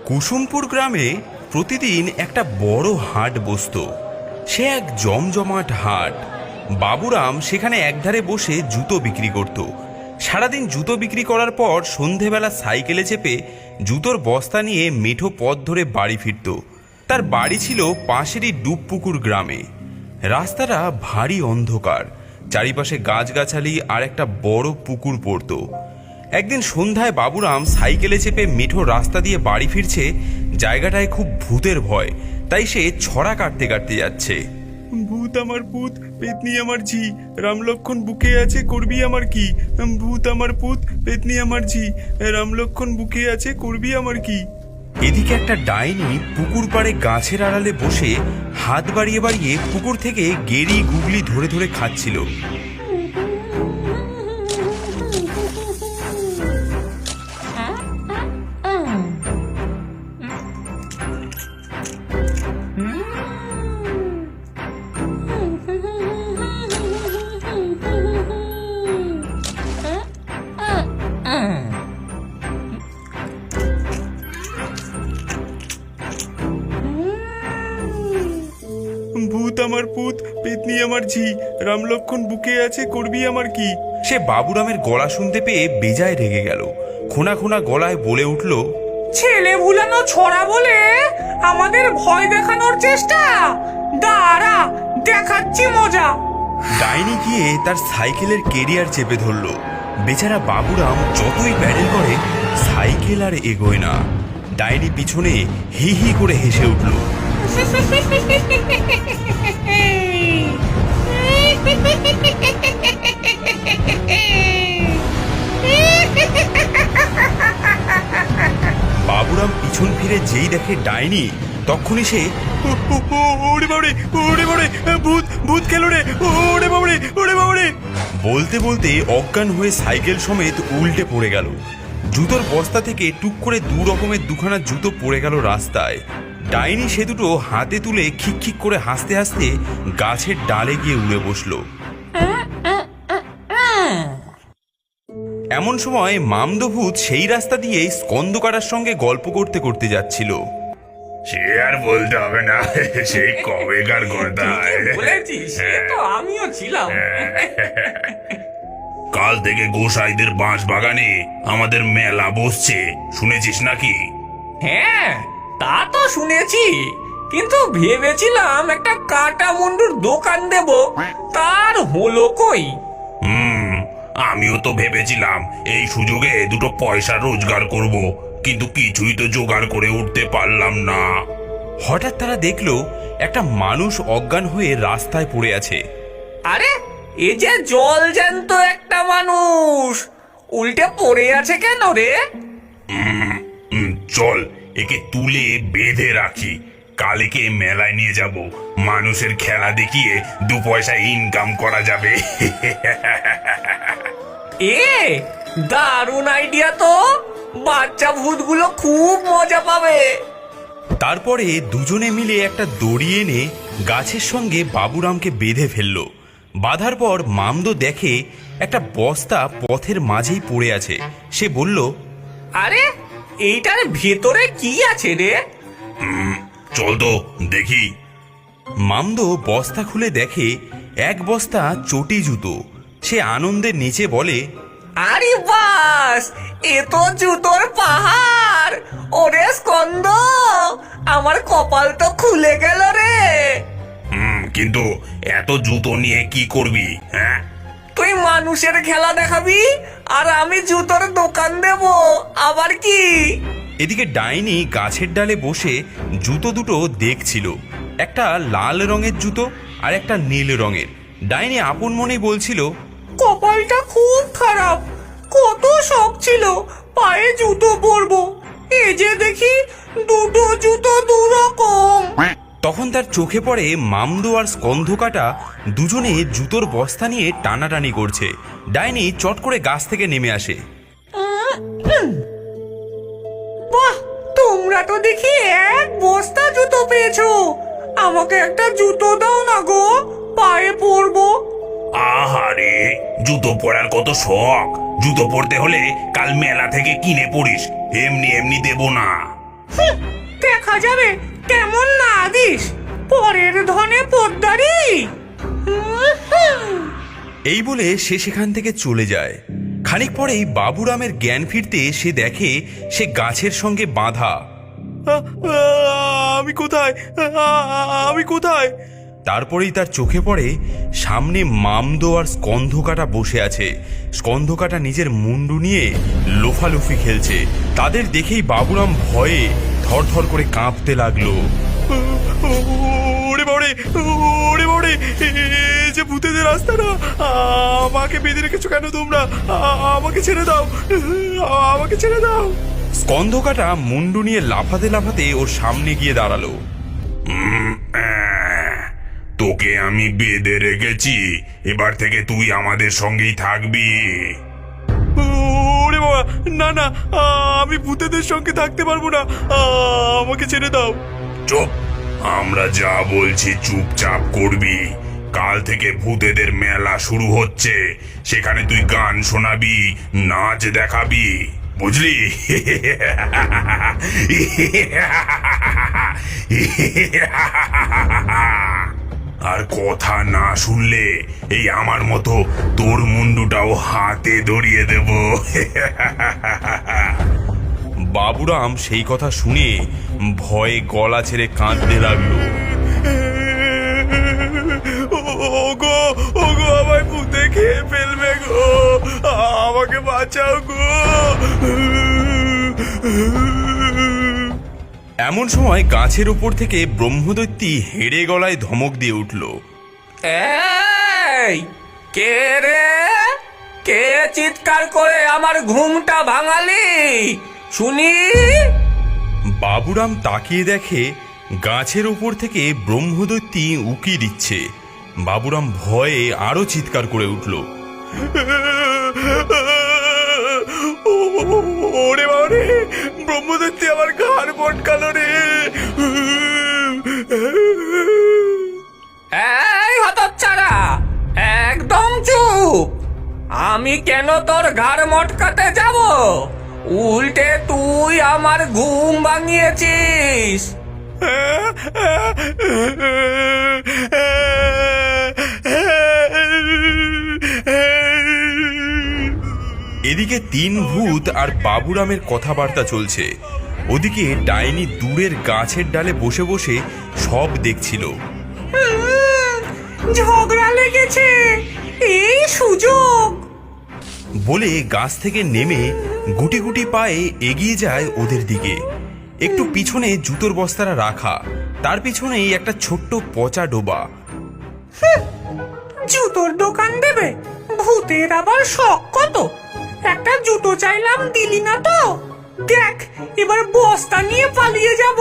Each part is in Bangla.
কুসুমপুর গ্রামে প্রতিদিন একটা বড় হাট বসত। সে এক জমজমাট হাট। বাবুরাম সেখানে একধারে বসে জুতো বিক্রি করত। সারাদিন জুতো বিক্রি করার পর সন্ধেবেলা সাইকেলে চেপে জুতোর বস্তা নিয়ে মেঠো পথ ধরে বাড়ি ফিরত। তার বাড়ি ছিল পাশেরই ডুবপুকুর গ্রামে। রাস্তাটা ভারী অন্ধকার, চারিপাশে গাছগাছালি আর একটা বড় পুকুর পড়ত। একদিন সন্ধ্যায় বাবুরাম সাইকেলে চেপে মেঠো রাস্তা দিয়ে বাড়ি ফিরছে। জায়গাটায় খুব ভূতের ভয়, তাই সে ছড়া কাটতে কাটতে যাচ্ছে। ভূত আমার ভূত, পেতনি আমার ঝি, রামলক্ষণ বুকে আছে করবি আমার কি? ভূত আমার ভূত, পেতনি আমার ঝি, রামলক্ষণ বুকে আছে করবি আমার কি? এদিকে একটা ডাইনি পুকুর পাড়ে গাছের আড়ালে বসে হাত বাড়িয়ে বাড়িয়ে পুকুর থেকে গেরি গুগলি ধরে ধরে খাচ্ছিল। ভূত আমার ভূত, পেতনি আমার ঝি, রামলক্ষণ বুকে আছে করবি আমার কি? সে বাবুরামের গলা শুনতে পেয়ে বেজায় রেগে গেল। খোনা খোনা গলায় বলে উঠল, ছেলে ভুলানো ছড়া বলে আমাদের ভয় দেখানোর চেষ্টা? দাঁড়া, দেখাচ্ছি মজা। ডাইনি গিয়ে তার সাইকেলের কেরিয়ার চেপে ধরল। বেচারা বাবুরাম যতই প্যাডেল করে সাইকেল আর এগোয় না। ডাইনি পিছনে হি হি করে হেসে উঠল। বাবুরাম পিছন ফিরে যেই দেখে ডাইনি, তখনই সে ওরে বাবারে, ওরে বাবারে, ভূত ভূত খেলো রে, ওরে বাবারে, ওরে বাবারে বলতে বলতে অজ্ঞান হয়ে সাইকেল সমেত উল্টে পড়ে গেল। জুতোর বস্তা থেকে টুক করে দু রকমের দুখানা জুতো পড়ে গেল রাস্তায়। ডাইনি সে দুটো হাতে তুলে খিকখিক করে হাসতে হাসতে গাছের ডালে গিয়ে উড়ে বসলো। এমন সময় মামদভূত সেই রাস্তা দিয়ে স্কন্দকাটার সঙ্গে গল্প করতে করতে যাচ্ছিল। সে আর বলতে হবে না, সেই কবেকার কথা। বলেছিস, সে তো আমিও ছিলাম। কাল থেকে গোসাইদের বাঁশ বাগানে আমাদের মেলা বসছে, শুনেছিস নাকি? হ্যাঁ, তা তো শুনেছি, কিন্তু ভেবেছিলাম একটা কাটা মুন্ডুর দোকান দেব, তার হলো কই? আমিও তো ভেবেছিলাম এই সুযোগে দুটো পয়সা রোজগার করব, কিন্তু কিছুই তো জোগাড় করে উঠতে পারলাম না। হঠাৎ তারা দেখলো একটা মানুষ অজ্ঞান হয়ে রাস্তায় পড়ে আছে। আরে, এ যে জল জ্যান্ত একটা মানুষ, উল্টে পড়ে আছে কেন রে? চল একে তুলে বেঁধে রাখি, কালকে মেলায় নিয়ে যাব, মানুষের খেলা দেখিয়ে দু পয়সা ইনকাম করা যাবে। এ দারুণ আইডিয়া তো, বাচ্চা ভূতগুলো খুব মজা পাবে। তারপরে দুজনে মিলে একটা দড়ি এনে গাছের সঙ্গে বাবুরামকে বেঁধে ফেললো। বাঁধার পর মামদো দেখে একটা বস্তা পথের মাঝেই পড়ে আছে। সে বলল, আরে, এইটার ভেতরে কি আছে রে? চল তো দেখি। মামদো বস্তা খুলে দেখে এক বস্তা চটি জুতো। সে আনন্দে নেচে বলে, আরে বাস, এ তো জুতোর পাহাড়। ওরে স্কন্দ, আমার কপাল তো খুলে গেল রে। কিন্তু এত জুতো নিয়ে কি করবি? হ্যাঁ, তুই মানুষের খেলা দেখাবি আর আমি জুতোর দোকান দেব, আবার কি? এদিকে ডাইনি গাছের ডালে বসে জুতো দুটো দেখছিল। একটা লাল রঙের জুতো আর একটা নীল রঙের। ডাইনি আপন মনেই বলছিল, কপালটা খুব খারাপ, কত শখ ছিল পায়ে জুতো পরবো, এ যে দেখি দুটো জুতো দু রকম। তখন তার চোখে পড়ে মামদো আর স্কন্ধকাটা দুজনে জুতোর বস্তা নিয়ে টানাটানি করছে। ডাইনি চট করে গাছ থেকে নেমে আসে। বাহ, তোমরা তো দেখি এক বস্তা জুতো পেয়েছো, আমাকে একটা জুতো দাও না গো, পায়ে পরবো। আহারে, জুতো পরার কত শখ। জুতো পরতে হলে কাল মেলা থেকে কিনে পড়িস, এমনি এমনি দেব না। দেখা যাবে কেমন না দিস পরের ধনে পোদ্দারি। এই বলে সে সেখান থেকে চলে যায়। খানিক পরেই বাবুরামের জ্ঞান ফিরতে সে দেখে সে গাছের সঙ্গে বাঁধা। আমি কোথায়, আমি কোথায়? তারপরেই তার চোখে পড়ে সামনে মামদো আর স্কন্ধকাটা বসে আছে। স্কন্ধকাটা নিজের মুন্ডু নিয়ে লোফালুফি খেলছে। তাদের দেখেই বাবুরাম ভয়ে থরথর করে কাঁপতে লাগলো। ওরে বাবারে, ওরে বাবারে, যে ভূতেদের রাস্তা না, আমাকে বেঁধে রেখেছো কেন তোমরা? আমাকে ছেড়ে দাও, আমাকে ছেড়ে দাও। স্কন্ধকাটা মুন্ডু নিয়ে লাফাতে লাফাতে ওর সামনে গিয়ে দাঁড়ালো। তোকে আমি বেঁধে রেখেছি, এবার থেকে তুই আমাদের সঙ্গেই থাকবি। ওরে বাবা, না না, আমি ভূতেদের সঙ্গে থাকতে পারবো না, আমাকে ছেড়ে দাও। চুপ, আমরা যা বলছি চুপচাপ করবি। কাল থেকে ভূতেদের মেলা শুরু হচ্ছে, সেখানে তুই গান শোনাবি, নাচ দেখাবি, বুঝলি? আর কথা না শুনলে এই আমার মতো তোর মুন্ডুটাও হাতে ধরিয়ে দেব। বাবুরাম সেই কথা শুনে ভয়ে গলা ছেড়ে কাঁদতে লাগলো। ওগো, ওগো, আমায় ভূতে খেয়ে ফেলবে গো, আমাকে বাঁচাও গো। এমন সময় গাছের উপর থেকে ব্রহ্মদৈত্যী হেড়ে গলায় ধমক দিয়ে উঠল। এই কে রে? কে চিৎকার করে আমার ঘুমটা ভাঙালি শুনি? বাবুরাম তাকিয়ে দেখে গাছের উপর থেকে ব্রহ্মদৈত্যী উকি দিচ্ছে। বাবুরাম ভয়ে আরো চিৎকার করে উঠল। ওরে বাবারে, ব্রহ্মদৈত্যী আমার ঘাড় মটকালো রে। এই হতচ্ছাড়া, একদম চুপ। আমি কেন তোর ঘাড় মটকাতে যাব? উল্টে তুই আমার ঘুম ভাঙিয়েছিস। এদিকে তিন ভূত আর বাবুরামের কথাবার্তা চলছে। ওদিকে ডাইনি দূরের গাছের ডালে বসে বসে সব দেখছিল। ঝগড়া লেগেছে, এই সুযোগ বলে গাছ থেকে নেমে গুটি গুটি পায়ে এগিয়ে যায় ওদের দিকে। একটু পিছনে জুতোর বস্তারা রাখা, তার পিছনেই একটা ছোট্ট পচা ডোবা। জুতোর দোকান দেবে? ভূতের আবার শখ কত। একটা জুতো চাইলাম, দিলি না তো। দেখ, এবার বস্তা নিয়ে পালিয়ে যাব।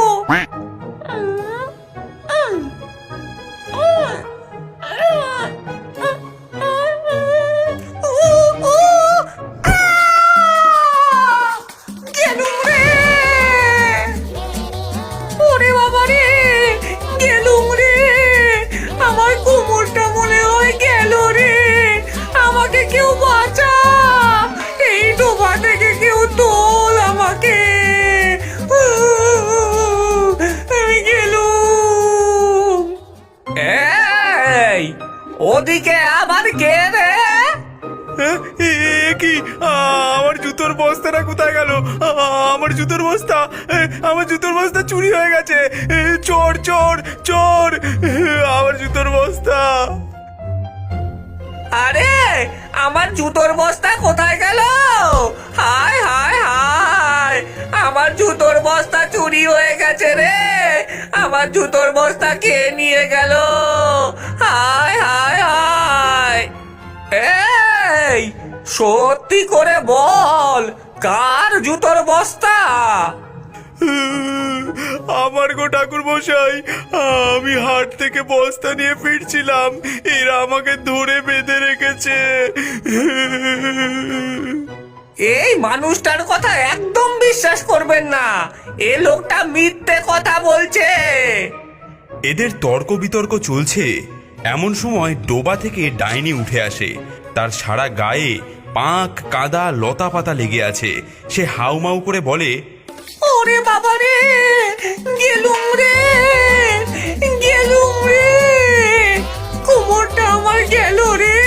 গেলুম রে, ওরে বাবা রে, গেলুম রে। আমার কোমরটা মনে হয় গেল রে। আমাকে কেউ বাঁচা, এই ডোবা থেকে কেউ তোল আমাকে। আমি গেলুম। এই, ওদিকে আবার কে রে? কি, আমার জুতোর বস্তাটা কোথায় গেল? আমার জুতোর বস্তা, আমার জুতোর বস্তা চুরি হয়ে গেছে। চোর, চোর, চোর, আমার জুতোর বস্তা। আরে, আমার জুতোর বস্তা কোথায় গেল? হায় হায় হায়, আমার জুতোর বস্তা চুরি হয়ে গেছে রে। আমার জুতোর বস্তা কে নিয়ে গেল? হায় হায় হায়। এই, সত্যি করে বল, কার জুতোর বস্তা? আমার গো ঠাকুর মশাই, আমি হাট থেকে বস্তা নিয়ে ফিরছিলাম, এরা আমাকে ধরে বেঁধে রেখেছে। এই মানুষটার কথা একদম বিশ্বাস করবেন না, এ লোকটা মিথ্যে কথা বলছে। এদের তর্ক বিতর্ক চলছে। এমন সময় ডোবা থেকে ডাইনি উঠে আসে। তার সারা গায়ে পাঁক, কাদা, লতা পাতা লেগে আছে। সে হাউমাউ করে বলে, ওরে বাবা রে, গেলুম রে, গেলুম রে, কোমরটা আমার গেল রে।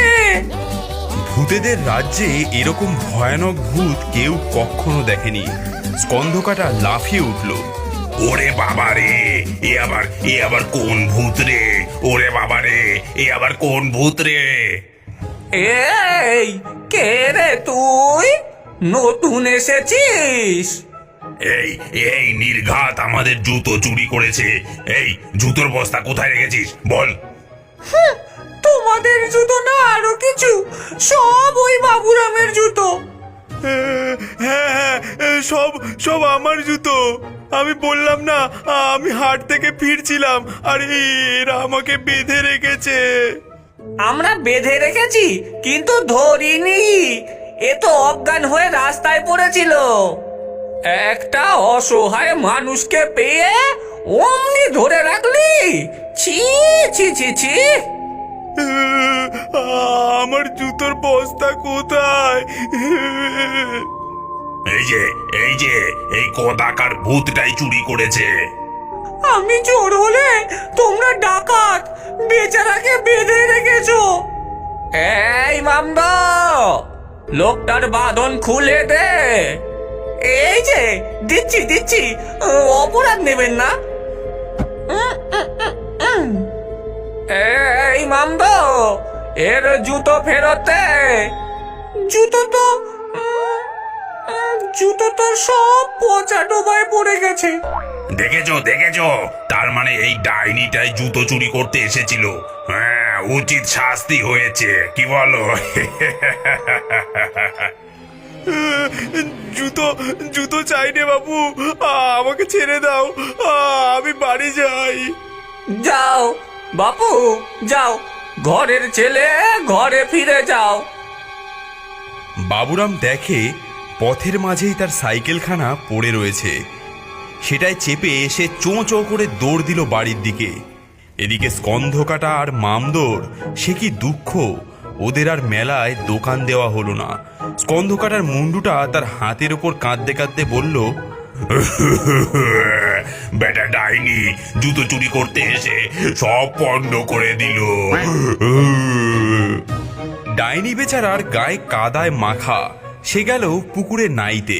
ভূতেদের রাজ্যে এরকম ভয়ানক ভূত কেউ কখনো দেখেনি। স্কন্ধকাটা লাফিয়ে উঠল। ওরে বাবা রে, এ আবার কোন ভূত রে? ওরে বাবা রে, এ আবার কোন ভূত রে? এই কে রে তুই? নতুন এসেছিস? এই এই নির্ঘাত আমাদের জুতো চুরি করেছে। এই জুতোর বস্তা কোথায় রেখেছিস বল? তোমাদের জুতো না আরো কিছু? সব ওই বাবুরামের জুতো। হ্যাঁ, সব সব আমার জুতো। আমি বললাম না, আমি হাট থেকে ফিরছিলাম আর এরা আমাকে বেঁধে রেখেছে। আমরা বেঁধে রেখেছি কিন্তু ধরিনি। এ তো অজ্ঞান হয়ে রাস্তায় পড়েছিল। একটা অসহায় মানুষকে পেয়ে অমনি ধরে রাখলি? ছি ছি ছি ছি। আমার জুতোর বস্তা কোথায়? এই যে এই কদাকার ভূতটাই চুরি করেছে। আমি চোর হলে তোমরা ডাকাত, বেচারাকে বেঁধে রেখেছো। এই মামদ, লোকটার বাঁধন খুলে দে। এই যে দিচ্ছি দিচ্ছি, অপরাধ নেবেন না। এই মামদ, এর জুতো ফেরত দে। জুতো তো সব পচা ডোবায় পড়ে গেছে। দেখেছো, তার মানে এই ডাইনিটাই জুতো চুরি করতে এসেছিল। হ্যাঁ, উচিত শাস্তি হয়েছে, কি বলো? জুতো জুতো চাই রে বাবু, আমাকে ছেড়ে দাও, আমি বাড়ি যাই। যাও বাপু, যাও, ঘরের ছেলে ঘরে ফিরে যাও। বাবুরাম দেখে পথের মাঝেই তার সাইকেলখানা পড়ে রয়েছে। সেটায় চেপে এসে চোঁ চোঁ করে দৌড় দিল বাড়ির দিকে। এদিকে স্কন্ধকাটা আর মামদোর সে কি দুঃখ, ওদের আর মেলায় দোকান দেওয়া হলো না। স্কন্ধকাটার মুন্ডুটা তার হাতের ওপর কাঁদতে কাঁদতে বলল, বেটা ডাইনি জুতো চুরি করতে এসে সব পণ্ড করে দিল। ডাইনি বেচারার গায়ে কাদায় মাখা। সে গেল পুকুরে নাইতে।